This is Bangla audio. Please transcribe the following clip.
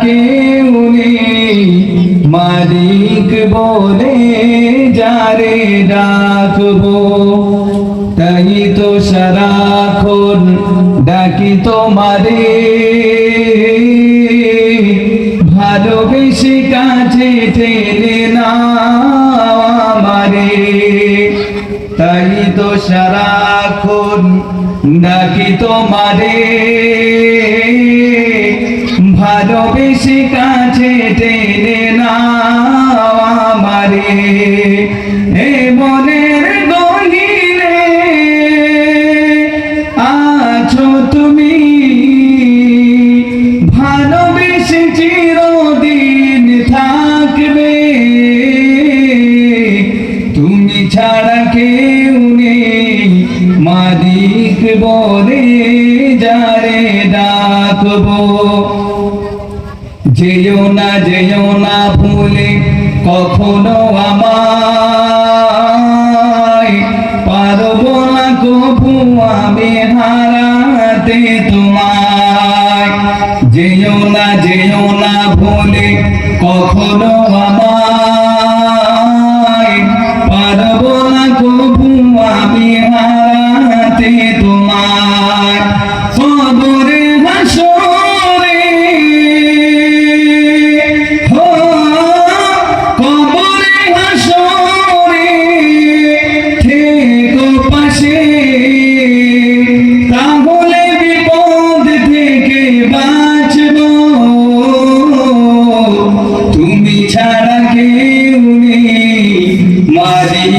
কেউ নেই মালিক বলে যারে ডাকবো। তাই তো সারাক্ষণ ডাকি তোমারে, ভালোবেসে কাছে টেনে নাও আমারে। তাই তো সারাক্ষণ ডাকি তোমারে, ভালোবেসে কাছে টেনে নাও আমারে। এ মনের গহীনে আছো তুমি, ভালোবেসে চিরদিন থাকবে। তুমি ছাড়া কেউ নেই মালিক বলে যারে ডাকবো। যেও না ভুলে কখনো আমায়, পারবো না কভু আমি হারাতে তোমায়। যেও না ভুলে কখনো আমায়, পারবো না কভু আমি হারাতে তোমায়। কবরে হাসরে কবরে হাসরে থেকো পাশে, তাহলে বিপদ থেকে বাঁচবো। তুমি ছাড়া কেউ নেই মালিক।